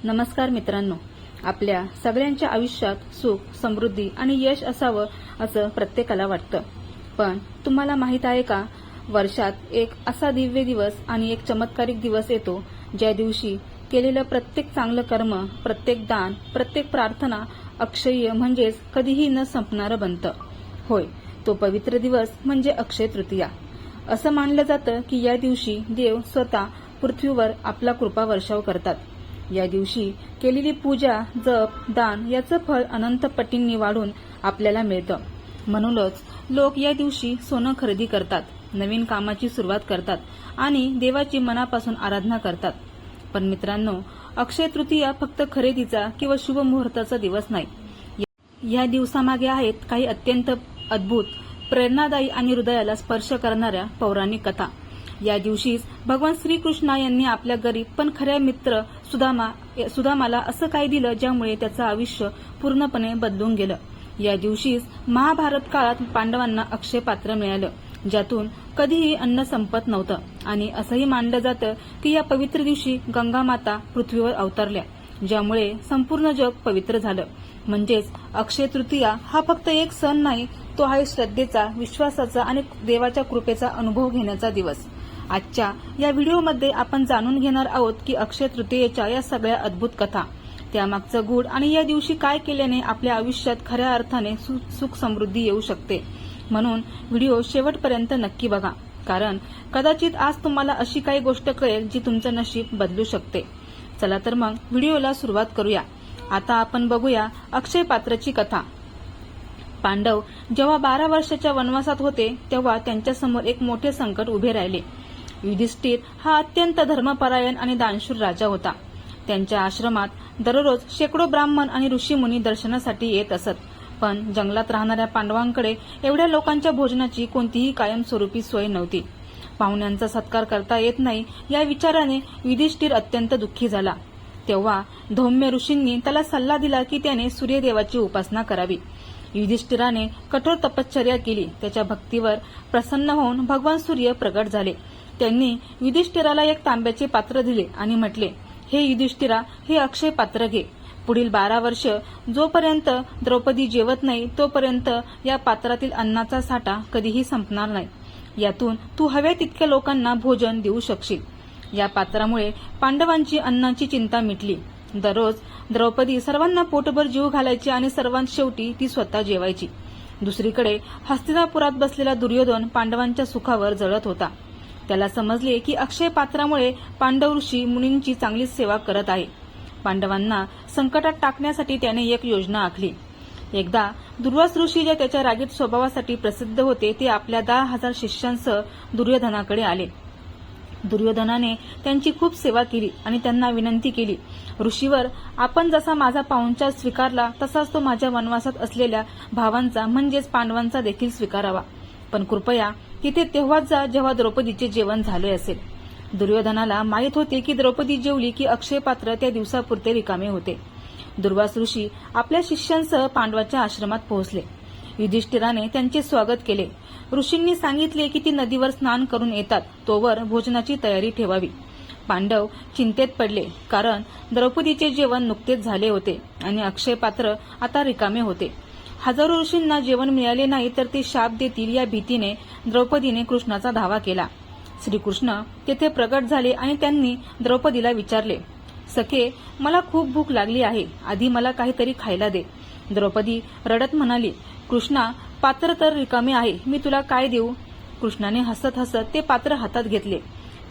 नमस्कार मित्रांनो, आपल्या सगळ्यांच्या आयुष्यात सुख, समृद्धी आणि यश असावं असं प्रत्येकाला वाटतं. पण तुम्हाला माहित आहे का, वर्षात एक असा दिव्य दिवस आणि एक चमत्कारिक दिवस येतो ज्या दिवशी केलेलं प्रत्येक चांगलं कर्म, प्रत्येक दान, प्रत्येक प्रार्थना अक्षय्य म्हणजेच कधीही न संपणारं बनतं. होय, तो पवित्र दिवस म्हणजे अक्षय तृतीया. असं मानलं जातं की या दिवशी देव स्वतः पृथ्वीवर आपला कृपा वर्षाव करतात. या दिवशी केलेली पूजा, जप, दान याचं फळ अनंत पटींनी वाढून आपल्याला मिळतं. म्हणूनच लोक या दिवशी सोनं खरेदी करतात, नवीन कामाची सुरुवात करतात आणि देवाची मनापासून आराधना करतात. पण मित्रांनो, अक्षय तृतीया फक्त खरेदीचा किंवा शुभ मुहूर्ताचा दिवस नाही. या दिवसामागे आहेत काही अत्यंत अद्भुत, प्रेरणादायी आणि हृदयाला स्पर्श करणाऱ्या पौराणिक कथा. या दिवशीच भगवान श्रीकृष्ण यांनी आपल्या गरीब पण खऱ्या मित्र सुदामाला असं काही दिलं ज्यामुळे त्याचं आयुष्य पूर्णपणे बदलून गेलं. या दिवशीच महाभारत काळात पांडवांना अक्षय पात्र मिळालं, ज्यातून कधीही अन्न संपत नव्हतं. आणि असंही मानलं जातं की या पवित्र दिवशी गंगा माता पृथ्वीवर अवतरल्या, ज्यामुळे संपूर्ण जग पवित्र झालं. म्हणजेच अक्षय तृतीया हा फक्त एक सण नाही, तो आहे श्रद्धेचा, विश्वासाचा आणि देवाच्या कृपेचा अनुभव घेण्याचा दिवस. आजच्या या व्हिडिओमध्ये आपण जाणून घेणार आहोत की अक्षय तृतीयेच्या या सगळ्या अद्भुत कथा, त्यामागचं गूढ आणि या दिवशी काय केल्याने आपल्या आयुष्यात खऱ्या अर्थाने सुख समृद्धी येऊ शकते. म्हणून व्हिडिओ शेवटपर्यंत नक्की बघा, कारण कदाचित आज तुम्हाला अशी काही गोष्ट कळेल जी तुमचं नशीब बदलू शकते. चला तर मग व्हिडिओला सुरुवात करूया. आता आपण बघूया अक्षय पात्राची कथा. पांडव जेव्हा 12 वर्षाच्या वनवासात होते तेव्हा त्यांच्यासमोर एक मोठे संकट उभे राहिले. युधिष्ठिर हा अत्यंत धर्मपरायण आणि दानशूर राजा होता. त्यांच्या आश्रमात दररोज शेकडो ब्राह्मण आणि ऋषीमुनी दर्शनासाठी येत असत. पण जंगलात राहणाऱ्या पांडवांकडे एवढ्या लोकांच्या भोजनाची कोणतीही कायमस्वरूपी सोय नव्हती. पाहुण्यांचा सत्कार करता येत नाही या विचाराने युधिष्ठिर अत्यंत दुःखी झाला. तेव्हा धौम्य ऋषींनी त्याला सल्ला दिला की त्याने सूर्यदेवाची उपासना करावी. युधिष्ठिराने कठोर तपश्चर्या केली. त्याच्या भक्तीवर प्रसन्न होऊन भगवान सूर्य प्रगट झाले. त्यांनी युधिष्ठिराला एक तांब्याचे पात्र दिले आणि म्हटले, हे युधिष्ठिरा, हे अक्षय पात्र घे. पुढील 12 वर्ष जोपर्यंत द्रौपदी जेवत नाही तोपर्यंत या पात्रातील अन्नाचा साठा कधीही संपणार नाही. यातून तू हव्या तितक्या लोकांना भोजन देऊ शकशील. या पात्रामुळे पांडवांची अन्नाची चिंता मिटली. दररोज द्रौपदी सर्वांना पोटभर जीव घालायची आणि सर्वांत शेवटी ती स्वतः जेवायची. दुसरीकडे हस्तिनापुरात बसलेला दुर्योधन पांडवांच्या सुखावर जळत होता. त्याला समजले की अक्षय पात्रामुळे पांडव ऋषी मुनींची चांगली सेवा करत आहे. पांडवांना संकटात टाकण्यासाठी त्याने एक योजना आखली. एकदा दुर्वास ऋषी जे त्याच्या रागीट स्वभावासाठी प्रसिद्ध होते ते आपल्या 10,000 शिष्यांसह दुर्योधनाकडे आले. दुर्योधनाने त्यांची खूप सेवा केली आणि त्यांना विनंती केली, ऋषीवर, आपण जसा माझा पाहुणचार स्वीकारला तसाच तो माझ्या वनवासात असलेल्या भावांचा म्हणजेच पांडवांचा देखील स्वीकारावा. पण कृपया तिथे तेव्हाच जा जेव्हा द्रौपदीचे जेवण झाले असेल. दुर्योधनाला माहीत होते की द्रौपदी जेवली की अक्षय पात्र त्या दिवसापुरते रिकामे होते. दुर्वास ऋषी आपल्या शिष्यांसह पांडवाच्या आश्रमात पोहोचले. युधिष्ठिराने त्यांचे स्वागत केले. ऋषींनी सांगितले की ती नदीवर स्नान करून येतात तोवर भोजनाची तयारी ठेवावी. पांडव चिंतेत पडले, कारण द्रौपदीचे जेवण नुकतेच झाले होते आणि अक्षय पात्र आता रिकामे होते. हजारो ऋषींना जेवण मिळाले नाही तर ते शाप देतील या भीतीने द्रौपदीने कृष्णाचा धावा केला. श्रीकृष्ण तेथे प्रगट झाले आणि त्यांनी द्रौपदीला विचारले, सखे, मला खूप भूक लागली आहे, आधी मला काहीतरी खायला दे. द्रौपदी रडत म्हणाली, कृष्णा, पात्र तर रिकामे आहे, मी तुला काय देऊ. कृष्णाने हसत हसत ते पात्र हातात घेतले.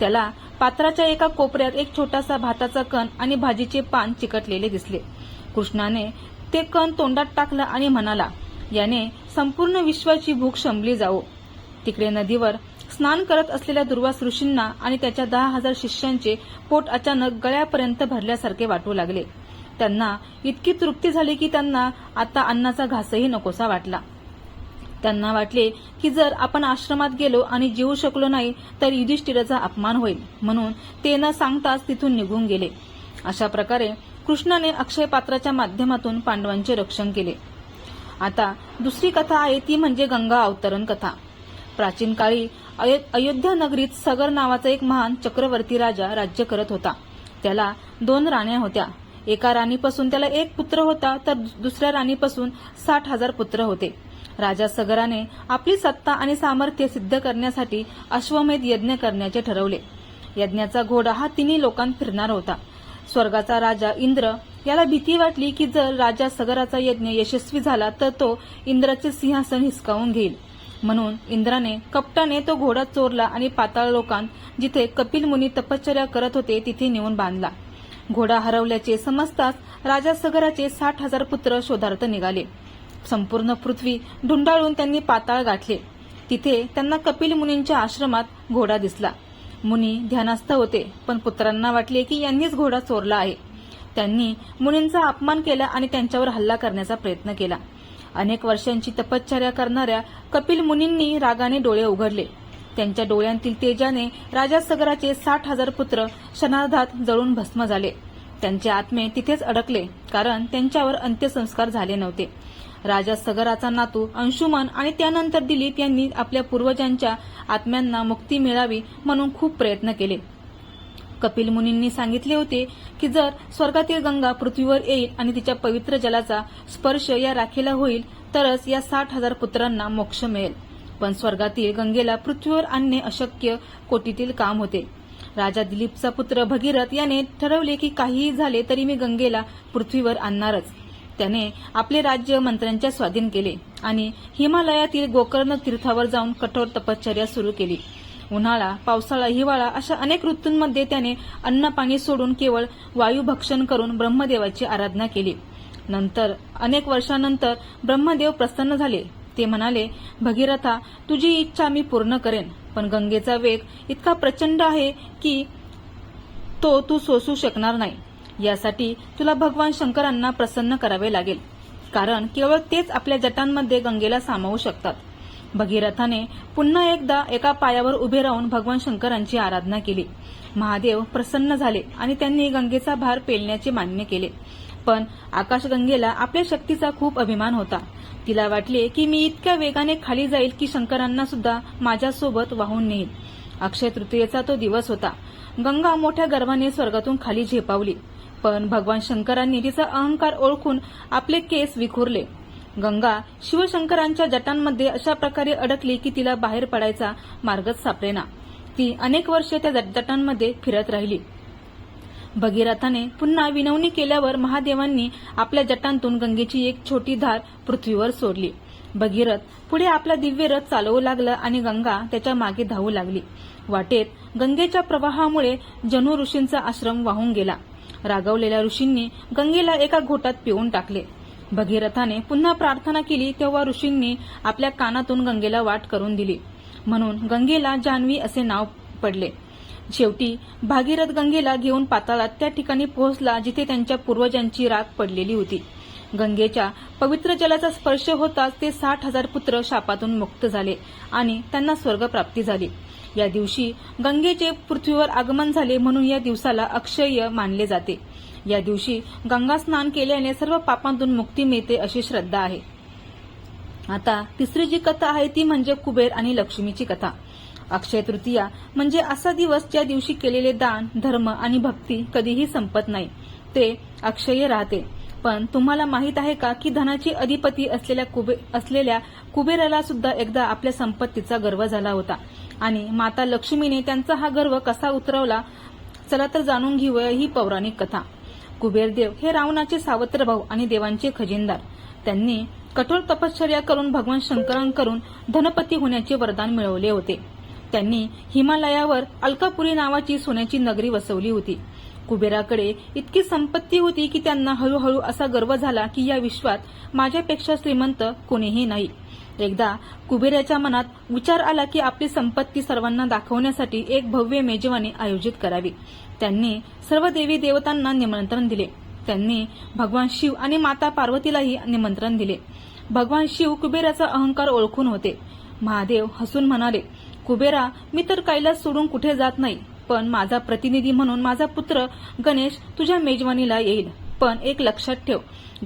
त्याला पात्राच्या एका कोपऱ्यात एक छोटासा भाताचा कण आणि भाजीचे पान चिकटलेले दिसले. कृष्णाने ते कण तोंडात टाकलं आणि म्हणाला, याने संपूर्ण विश्वाची भूक शमली जाओ. तिकडे नदीवर स्नान करत असलेल्या दुर्वास ऋषींना आणि त्याच्या 10,000 शिष्यांचे पोट अचानक गळ्यापर्यंत भरल्यासारखे वाटू लागले. त्यांना इतकी तृप्ती झाली की त्यांना आता अन्नाचा घासही नकोसा वाटला. त्यांना वाटले की जर आपण आश्रमात गेलो आणि जेवू शकलो नाही तर युधिष्ठिराचा अपमान होईल, म्हणून ते न सांगताच तिथून निघून गेले. अशा प्रकारे कृष्णाने अक्षय पात्राच्या माध्यमातून पांडवांचे रक्षण केले. आता दुसरी कथा आहे ती म्हणजे गंगा अवतरण कथा. प्राचीन काळी अयोध्या नगरीत सगर नावाचा एक महान चक्रवर्ती राजा राज्य करत होता. त्याला 2 राण्या होत्या. एका राणीपासून त्याला एक पुत्र होता तर दुसऱ्या राणीपासून 60,000 पुत्र होते. राजा सगराने आपली सत्ता आणि सामर्थ्य सिद्ध करण्यासाठी अश्वमेध यज्ञ करण्याचे ठरवले. यज्ञाचा घोडा हा तिन्ही लोकांत फिरणार होता. स्वर्गाचा राजा इंद्र याला भीती वाटली की जर राजा सगराचा यज्ञ यशस्वी झाला तर तो इंद्राचे सिंहासन हिसकावून घेईल. म्हणून इंद्राने कपटाने तो घोडा चोरला आणि पाताळ लोकांत जिथे कपिल मुनी तपश्चर्या करत होते तिथे नेऊन बांधला. घोडा हरवल्याचे समजताच राजा सगराचे 60,000 पुत्र शोधार्थ निघाले. संपूर्ण पृथ्वी ढुंडाळून त्यांनी पाताळ गाठले. तिथे त्यांना कपिल मुनींच्या आश्रमात घोडा दिसला. मुनी ध्यानस्थ होते, पण पुत्रांना वाटले की यांनीच घोडा चोरला आहे. त्यांनी मुनींचा अपमान केला आणि त्यांच्यावर हल्ला करण्याचा प्रयत्न केला. अनेक वर्षांची तपश्चर्या करणाऱ्या कपिल मुनींनी रागाने डोळे उघडले. त्यांच्या डोळ्यांतील तेजाने राजा सगराचे 60,000 पुत्र क्षणार्धात जळून भस्म झाले. त्यांचे आत्मे तिथेच अडकले, कारण त्यांच्यावर अंत्यसंस्कार झाले नव्हते. राजा सगराचा नातू अंशुमन आणि त्यानंतर दिलीप यांनी आपल्या पूर्वजांच्या आत्म्यांना मुक्ती मिळावी म्हणून खूप प्रयत्न केले. कपिल मुनींनी सांगितले होते की जर स्वर्गातील गंगा पृथ्वीवर येईल आणि तिच्या पवित्र जलाचा स्पर्श या राखेला होईल तरच या 60,000 पुत्रांना मोक्ष मिळेल. पण स्वर्गातील गंगेला पृथ्वीवर आणणे अशक्य कोटीतील काम होते. राजा दिलीपचा पुत्र भगीरथ याने ठरवले की काहीही झाले तरी मी गंगेला पृथ्वीवर आणणारच. त्याने आपले राज्य मंत्र्यांच्या स्वाधीन केले आणि हिमालयातील गोकर्ण तीर्थावर जाऊन कठोर तपश्चर्या सुरू केली. उन्हाळा, पावसाळा, हिवाळा अशा अनेक ऋतूंमध्ये त्याने अन्न पाणी सोडून केवळ वायू भक्षण करून ब्रह्मदेवाची आराधना केली. नंतर अनेक वर्षांनंतर ब्रह्मदेव प्रसन्न झाले. ते म्हणाले, भगीरथा, तुझी इच्छा मी पूर्ण करेन, पण गंगेचा वेग इतका प्रचंड आहे की तो तू सोसू शकणार नाही. यासाठी तुला भगवान शंकरांना प्रसन्न करावे लागेल, कारण केवळ तेच आपल्या जटांमध्ये गंगेला सामावू शकतात. भगीरथाने पुन्हा एकदा एका पायावर उभे राहून भगवान शंकरांची आराधना केली. महादेव प्रसन्न झाले आणि त्यांनी गंगेचा भार पेलण्याचे मान्य केले. पण आकाशगंगेला आपल्या शक्तीचा खूप अभिमान होता. तिला वाटले की मी इतक्या वेगाने खाली जाईल की शंकरांना सुद्धा माझ्यासोबत वाहून नेईल. अक्षय तृतीयेचा तो दिवस होता. गंगा मोठ्या गर्भाने स्वर्गातून खाली झेपावली, पण भगवान शंकरांनी तिचा अहंकार ओळखून आपले केस विखुरले. गंगा शिवशंकरांच्या जटांमध्ये अशा प्रकारे अडकली की तिला बाहेर पडायचा मार्गच सापडेना. ती अनेक वर्षे त्या जटांमध्ये फिरत राहिली. भगीरथाने पुन्हा विनवणी केल्यावर महादेवांनी आपल्या जटांतून गंगेची एक छोटी धार पृथ्वीवर सोडली. भगीरथ पुढे आपला दिव्य रथ चालवू लागला आणि गंगा त्याच्या मागे धावू लागली. वाटेत गंगेच्या प्रवाहामुळे जनु ऋषींचा आश्रम वाहून गेला. रागवलेल्या ऋषींनी गंगेला एका घोटात पिऊन टाकले. भगीरथाने पुन्हा प्रार्थना केली तेव्हा ऋषींनी आपल्या कानातून गंगेला वाट करून दिली. म्हणून गंगेला जान्हवी असे नाव पडले. शेवटी भागीरथ गंगेला घेऊन पाताळात त्या ठिकाणी पोहोचला जिथे त्यांच्या पूर्वजांची राख पडलेली होती. गंगेच्या पवित्र जलाचा स्पर्श होताच ते 60,000 पुत्र शापातून मुक्त झाले आणि त्यांना स्वर्गप्राप्ती झाली. या दिवशी गंगेचे पृथ्वीवर आगमन झाले म्हणून या दिवसाला अक्षय्य मानले जाते. या दिवशी गंगा स्नान केल्याने सर्व पापांतून मुक्ती मिळते अशी श्रद्धा आहे. आता तिसरी जी कथा आहे ती म्हणजे कुबेर आणि लक्ष्मीची कथा. अक्षय तृतीया म्हणजे असा दिवस ज्या दिवशी केलेले दान, धर्म आणि भक्ती कधीही संपत नाही, ते अक्षय राहते. पण तुम्हाला माहित आहे का की धनाची अधिपती असलेल्या कुबेराला सुद्धा एकदा आपल्या संपत्तीचा गर्व झाला होता आणि माता लक्ष्मीने त्यांचा हा गर्व कसा उतरवला, चला तर जाणून घेऊया ही पौराणिक कथा. कुबेरदेव हे रावणाचे सावत्र भाऊ आणि देवांचे खजिनदार. त्यांनी कठोर तपश्चर्या करून भगवान शंकरांकडून धनपती होण्याचे वरदान मिळवले होते. त्यांनी हिमालयावर अलकापुरी नावाची सोन्याची नगरी वसवली होती. कुबेराकडे इतकी संपत्ती होती की त्यांना हळूहळू असा गर्व झाला की या विश्वात माझ्यापेक्षा श्रीमंत कोणीही नाही. एकदा कुबेराच्या मनात विचार आला की आपली संपत्ती सर्वांना दाखवण्यासाठी एक भव्य मेजवानी आयोजित करावी. त्यांनी सर्व देवी देवतांना निमंत्रण दिले. त्यांनी भगवान शिव आणि माता पार्वतीलाही निमंत्रण दिले. भगवान शिव कुबेराचा अहंकार ओळखून होते. महादेव हसून म्हणाले, कुबेरा, मी तर कैलास सोडून कुठे जात नाही, पण माझा प्रतिनिधी म्हणून माझा पुत्र गणेश तुझ्या मेजवानीला येईल. पण एक लक्षात ठेव,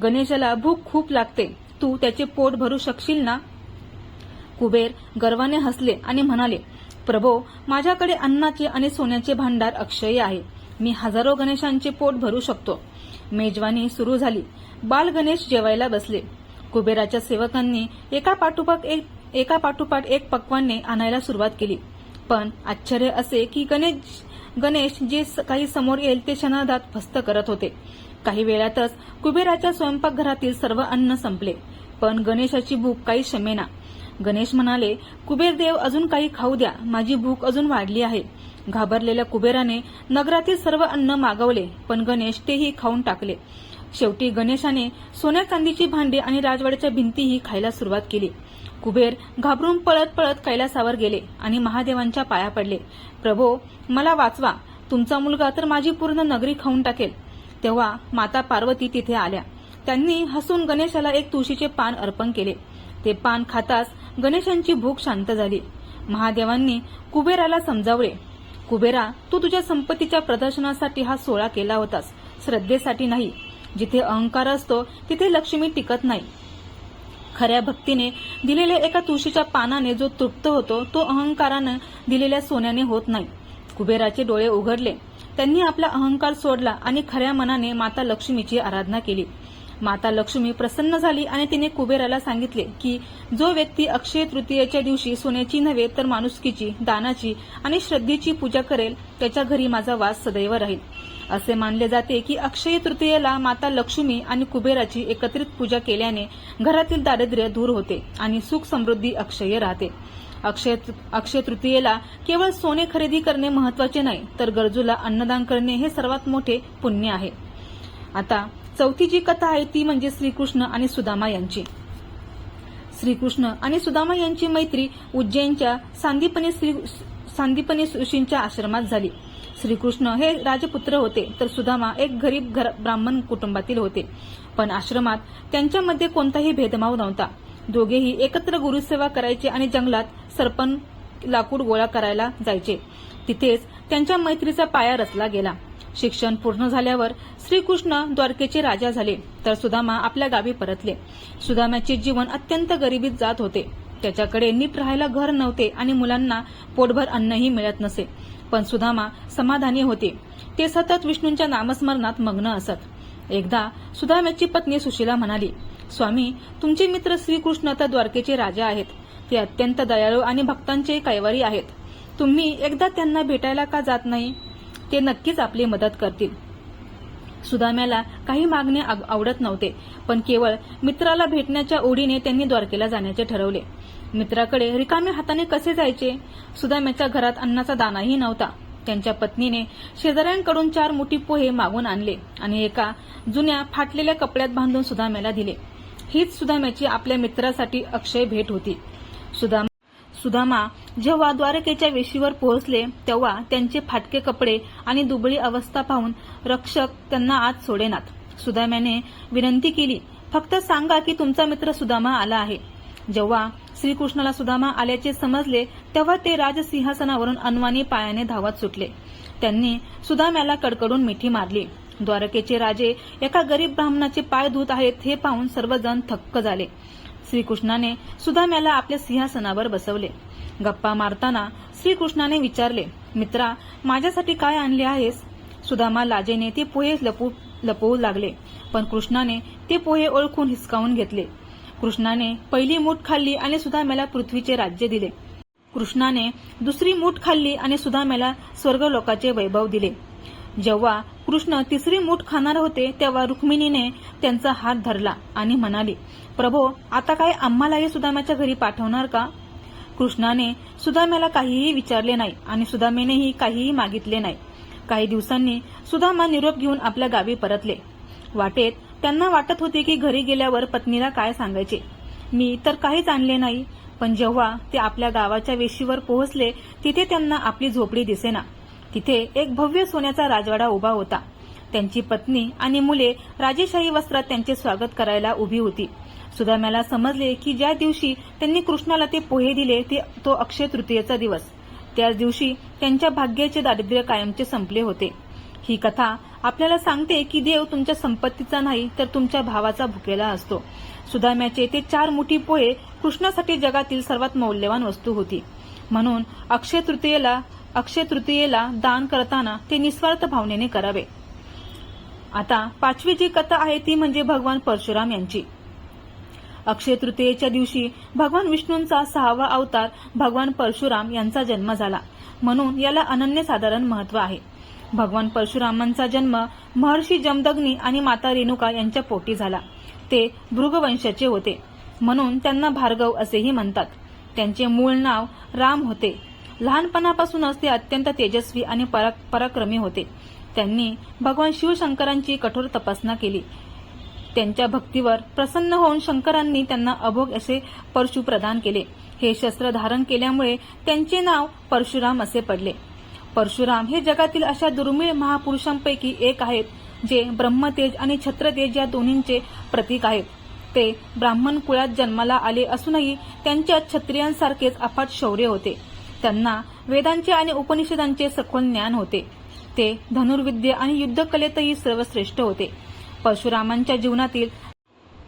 गणेशाला भूक खूप लागते, तू त्याचे पोट भरू शकशील ना? कुबेर गर्वाने हसले आणि म्हणाले, प्रभो, माझ्याकडे अन्नाचे आणि सोन्याचे भांडार अक्षय आहे. मी हजारो गणेशांचे पोट भरू शकतो. मेजवानी सुरू झाली. बाल गणेश जेवायला बसले. कुबेराच्या सेवकांनी एका पाठोपाठ एक पक्वान्ने आणायला सुरुवात केली. पण आश्चर्य असे की गणेश जे काही समोर येईल ते क्षणार्धात फस्त करत होते. काही वेळातच कुबेराच्या स्वयंपाकघरातील सर्व अन्न संपले. पण गणेशाची भूक काही शमेना. गणेश म्हणाले, कुबेरदेव अजून काही खाऊ द्या, माझी भूक अजून वाढली आहे. घाबरलेल्या कुबेराने नगरातील सर्व अन्न मागवले, पण गणेश तेही खाऊन टाकले. शेवटी गणेशाने सोन्या चांदीची भांडी आणि राजवाड्याच्या भिंतीही खायला सुरुवात केली. कुबेर घाबरून पळत पळत कैलासावर गेले आणि महादेवांच्या पाया पडले. प्रभो, मला वाचवा, तुमचा मुलगा तर माझी पूर्ण नगरी खाऊन टाकेल. तेव्हा माता पार्वती तिथे आल्या. त्यांनी हसून गणेशाला एक तुळशीचे पान अर्पण केले. ते पान खाताच गणेशांची भूक शांत झाली. महादेवांनी कुबेराला समजावले, कुबेरा, तू तुझ्या संपत्तीच्या प्रदर्शनासाठी हा सोहळा केला होतास, श्रद्धेसाठी नाही. जिथे अहंकार असतो तिथे लक्ष्मी टिकत नाही. खऱ्या भक्तीने दिलेल्या एका तुळशीच्या पानाने जो तृप्त होतो तो अहंकाराने दिलेल्या सोन्याने होत नाही. कुबेराचे डोळे उघडले. त्यांनी आपला अहंकार सोडला आणि खऱ्या मनाने माता लक्ष्मीची आराधना केली. माता लक्ष्मी प्रसन्न झाली आणि तिने कुबेराला सांगितले की जो व्यक्ती अक्षय तृतीयेच्या दिवशी सोन्याची नव्हे तर माणुसकीची, दानाची आणि श्रद्धेची पूजा करेल त्याच्या घरी माझा वास सदैव राहील. असे मानले जाते की अक्षय तृतीयेला माता लक्ष्मी आणि कुबेराची एकत्रित पूजा केल्याने घरातील दारिद्र्य दूर होते आणि सुख समृद्धी अक्षय राहते. अक्षय तृतीयेला केवळ सोने खरेदी करणे महत्वाचे नाही, तर गरजूला अन्नदान करणे हे सर्वात मोठे पुण्य आहे. आता चौथी जी कथा आहे ती म्हणजे श्रीकृष्ण आणि सुदामा यांची. श्रीकृष्ण आणि सुदामा यांची मैत्री उज्जैनच्या सांदीपनी ऋषींच्या आश्रमात झाली. श्रीकृष्ण हे राजपुत्र होते, तर सुदामा एक गरीब ब्राह्मण कुटुंबातील होते. पण आश्रमात त्यांच्यामध्ये कोणताही भेदभाव नव्हता. दोघेही एकत्र गुरुसेवा करायचे आणि जंगलात सरपण लाकूड गोळा करायला जायचे. तिथेच त्यांच्या मैत्रीचा पाया रचला गेला. शिक्षण पूर्ण झाल्यावर श्रीकृष्ण द्वारकेचे राजा झाले, तर सुदामा आपल्या गावी परतले. सुदामाचे जीवन अत्यंत गरिबीत जात होते. त्याच्याकडे नीट राहायला घर नव्हते आणि मुलांना पोटभर अन्नही मिळत नसे. पण सुदामा समाधानी होते. ते सतत विष्णूंच्या नामस्मरणात मग्न असत. एकदा सुदाम्याची पत्नी सुशीला म्हणाली, स्वामी, तुमचे मित्र श्रीकृष्ण तर द्वारकेचे राजा आहेत. ते अत्यंत दयाळू आणि भक्तांचे कैवारी आहेत. तुम्ही एकदा त्यांना भेटायला का जात नाही? ते नक्कीच आपली मदत करतील. सुदाम्याला काही मागणे आवडत नव्हते, पण केवळ मित्राला भेटण्याच्या ओढीने त्यांनी द्वारकेला जाण्याचे ठरवले. मित्राकडे रिकाम्या हाताने कसे जायचे? सुदाम्याच्या घरात अन्नाचा दाणाही नव्हता. त्यांच्या पत्नीने शेजाऱ्यांकडून 4 मोठी पोहे मागून आणले आणि एका जुन्या फाटलेल्या कपड्यात बांधून सुदाम्याला दिले. हीच सुदाम्याची आपल्या मित्रासाठी अक्षय भेट होती. सुदामा जेव्हा द्वारकेच्या वेशीवर पोहोचले तेव्हा त्यांचे फाटके कपडे आणि दुबळी अवस्था पाहून रक्षक त्यांना आत सोडेनात. सुदाम्याने विनंती केली, फक्त सांगा की तुमचा मित्र सुदामा आला आहे. जेव्हा श्रीकृष्णाला सुदामा आल्याचे समजले तेव्हा ते राजसिंहासनावरून अनवाणी पायाने धावत सुटले. त्यांनी सुदाम्याला कडकडून मिठी मारली. द्वारकेचे राजे एका गरीब ब्राह्मणाचे पाय धुत आहेत हे पाहून सर्वजण थक्क झाले. श्रीकृष्णाने सुदाम्याला आपल्या सिंहासनावर बसवले. गप्पा मारताना श्रीकृष्णाने विचारले, मित्रा, माझ्यासाठी काय आणले आहेस? सुदामा लाजेने ते पोहे लपवू लागले, पण कृष्णाने ते पोहे ओळखून हिसकावून घेतले. कृष्णाने पहिली मूठ खाल्ली आणि सुदाम्याला पृथ्वीचे राज्य दिले. कृष्णाने दुसरी मूठ खाल्ली आणि सुदाम्याला स्वर्गलोकाचे वैभव दिले. जेव्हा कृष्ण तिसरी मूठ खाणार होते तेव्हा रुक्मिणीने त्यांचा हात धरला आणि म्हणाली, प्रभो, आता काय आम्हालाही सुदाम्याच्या घरी पाठवणार का? कृष्णाने सुदाम्याला काहीही विचारले नाही आणि सुदामेनेही काहीही मागितले नाही. काही दिवसांनी सुदामा निरोप घेऊन आपल्या गावी परतले. वाटेत त्यांना वाटत होते की घरी गेल्यावर पत्नीला काय सांगायचे. मी तर काहीच आणले नाही. पण जेव्हा ते आपल्या गावाच्या वेशीवर पोहोचले तिथे त्यांना आपली झोपडी दिसेना. तिथे एक भव्य सोन्याचा राजवाडा उभा होता. त्यांची पत्नी आणि मुले राजेशाही वस्त्रात त्यांचे स्वागत करायला उभी होती. सुदाम्याला समजले की ज्या दिवशी त्यांनी कृष्णाला ते पोहे दिले तो अक्षय तृतीयेचा दिवस. त्याच दिवशी त्यांच्या भाग्याचे दारिद्र्य कायमचे संपले होते. ही कथा आपल्याला सांगते की देव तुमच्या संपत्तीचा नाही तर तुमच्या भावाचा भुकेला असतो. सुदाम्याचे ते 4 मोठी पोहे कृष्णासाठी जगातील सर्वात मौल्यवान वस्तू होती. म्हणून अक्षय तृतीयेला दान करताना ते निस्वार्थ भावनेने करावे. आता पाचवी जी कथा आहे ती म्हणजे भगवान परशुराम यांची. अक्षय तृतीयेच्या दिवशी भगवान विष्णूंचा 6वा अवतार भगवान परशुराम यांचा जन्म झाला, म्हणून याला अनन्यसाधारण महत्त्व आहे. भगवान परशुरामांचा जन्म महर्षी जमदग्नी आणि माता रेणुका यांच्या पोटी झाला. ते भृगवंशाचे होते, म्हणून त्यांना भार्गव असेही म्हणतात. त्यांचे मूळ नाव राम होते. लहानपणापासूनच ते अत्यंत तेजस्वी आणि पराक्रमी होते. त्यांनी भगवान शिवशंकरांची कठोर तपस्या केली. त्यांच्या भक्तीवर प्रसन्न होऊन शंकरांनी त्यांना अभोग असे परशु प्रदान केले. हे शस्त्र धारण केल्यामुळे त्यांचे नाव परशुराम असे पडले. परशुराम हे जगातील अशा दुर्मिळ महापुरुषांपैकी एक आहेत जे ब्रह्मतेज आणि छत्रतेज या दोन्हींचे प्रतीक आहेत. ते ब्राह्मण कुळात जन्माला आले असूनही त्यांच्यात क्षत्रियांसारखेच अफाट शौर्य होते. त्यांना वेदांचे आणि उपनिषदांचे सखोल ज्ञान होते. ते धनुर्विद्ये आणि युद्धकलेतही सर्वश्रेष्ठ होते. परशुरामांच्या जीवनातील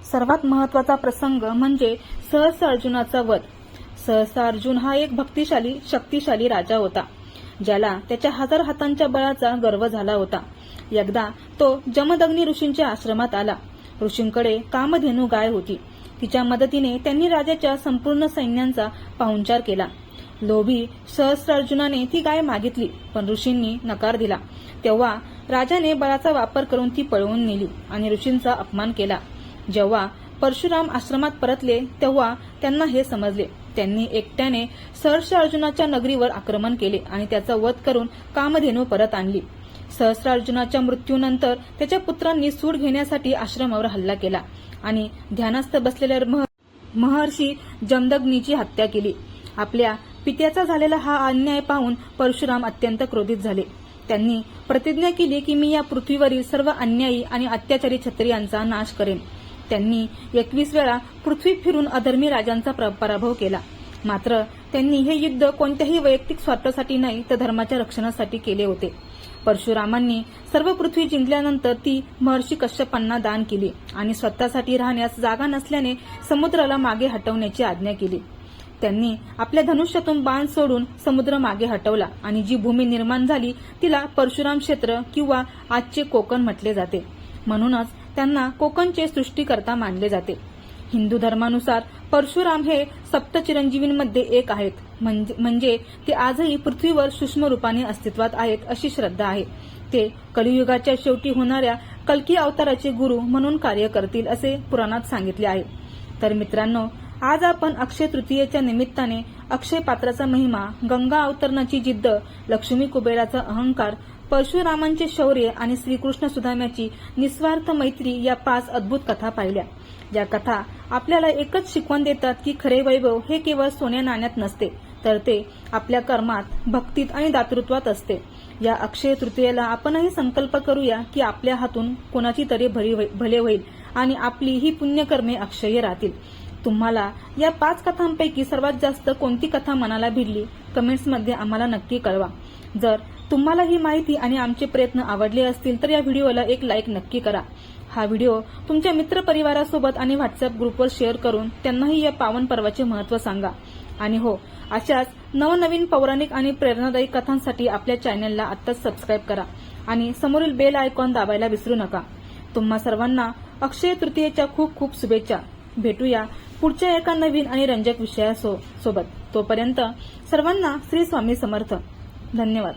सर्वात महत्त्वाचा प्रसंग म्हणजे सहस्र अर्जुनाचा वध. सहस्र अर्जुन हा एक भक्तिशाली शक्तिशाली राजा होता, ज्याला त्याच्या 1000 हातांच्या बळाचा गर्व झाला होता. एकदा तो जमदग्नी ऋषींच्या आश्रमात आला. ऋषींकडे कामधेनू गाय होती. तिच्या मदतीने त्यांनी राजाच्या संपूर्ण सैन्यांचा पाहुणचार केला. लोभी सहस्र अर्जुनाने ती गाय मागितली, पण ऋषींनी नकार दिला. तेव्हा राजाने बळाचा वापर करून ती पळवून नेली आणि ऋषींचा अपमान केला. जेव्हा परशुराम आश्रमात परतले तेव्हा त्यांना हे समजले. त्यांनी एकट्याने सहस्र अर्जुनाच्या नगरीवर आक्रमण केले आणि त्याचा वध करून कामधेनू परत आणली. सहस्र अर्जुनाच्या मृत्यूनंतर त्याच्या पुत्रांनी सूड घेण्यासाठी आश्रमावर हल्ला केला आणि ध्यानस्थ बसलेल्या महर्षी जमदग्नीची हत्या केली. आपल्या पित्याचा झालेला हा अन्याय पाहून परशुराम अत्यंत क्रोधित झाले. त्यांनी प्रतिज्ञा केली की मी या पृथ्वीवरील सर्व अन्यायी आणि अत्याचारी क्षत्रियांचा नाश करेन. त्यांनी 21 वेळा पृथ्वी फिरून अधर्मी राजांचा पराभव केला. मात्र त्यांनी हे युद्ध कोणत्याही वैयक्तिक स्वार्थासाठी नाही तर धर्माच्या रक्षणासाठी केले होते. परशुरामांनी सर्व पृथ्वी जिंकल्यानंतर ती महर्षी कश्यपांना दान केली आणि स्वतःसाठी राहण्यास जागा नसल्याने समुद्राला मागे हटवण्याची आज्ञा केली. त्यांनी आपल्या धनुष्यातून बाण सोडून समुद्र मागे हटवला आणि जी भूमी निर्माण झाली तिला परशुराम क्षेत्र किंवा आजचे कोकण म्हटले जाते. म्हणूनच त्यांना कोकणचे सृष्टीकर्ता मानले जाते. हिंदू धर्मानुसार परशुराम हे सप्तचिरंजीवींमध्ये एक आहेत, म्हणजे ते आजही पृथ्वीवर सूक्ष्म रूपाने अस्तित्वात आहेत अशी श्रद्धा आहे. ते कलियुगाच्या शेवटी होणाऱ्या कल्की अवताराचे गुरु म्हणून कार्य करतील असे पुराणात सांगितले आहे. तर मित्रांनो, आज आपण अक्षय तृतीयेच्या निमित्ताने अक्षय पात्राचा महिमा, गंगा अवतरणाची जिद्द, लक्ष्मी कुबेराचा अहंकार, परशुरामांचे शौर्य आणि श्रीकृष्ण सुदाम्याची निस्वार्थ मैत्री या 5 अद्भुत कथा पाहिल्या. या कथा आपल्याला एकच शिकवण देतात की खरे वैभव हे केवळ सोन्या नाण्यात नसते, तर ते आपल्या कर्मात, भक्तीत आणि दातृत्वात असते. या अक्षय तृतीयेला आपणही संकल्प करूया की आपल्या हातून कोणाची तरी भले होईल आणि आपली ही पुण्यकर्मे अक्षय राहतील. तुम्हाला या 5 कथांपैकी सर्वात जास्त कोणती कथा मनाला भिडली कमेंट्समध्ये आम्हाला नक्की कळवा. जर तुम्हाला ही माहिती आणि आमचे प्रयत्न आवडले असतील तर या व्हिडिओला एक लाईक नक्की करा. हा व्हिडिओ तुमच्या मित्रपरिवारासोबत आणि व्हॉट्सअप ग्रुपवर शेअर करून त्यांनाही या पावन पर्वाचे महत्त्व सांगा. आणि हो, अशाच नवनवीन पौराणिक आणि प्रेरणादायी कथांसाठी आपल्या चॅनलला आत्ताच सबस्क्राईब करा आणि समोरील बेल आयकॉन दाबायला विसरू नका. तुम्हा सर्वांना अक्षय तृतीयेच्या खूप खूप शुभेच्छा. भेटूया पुढच्या एका नवीन आणि रंजक विषयासोबत. तोपर्यंत सर्वांना श्री स्वामी समर्थ. धन्यवाद.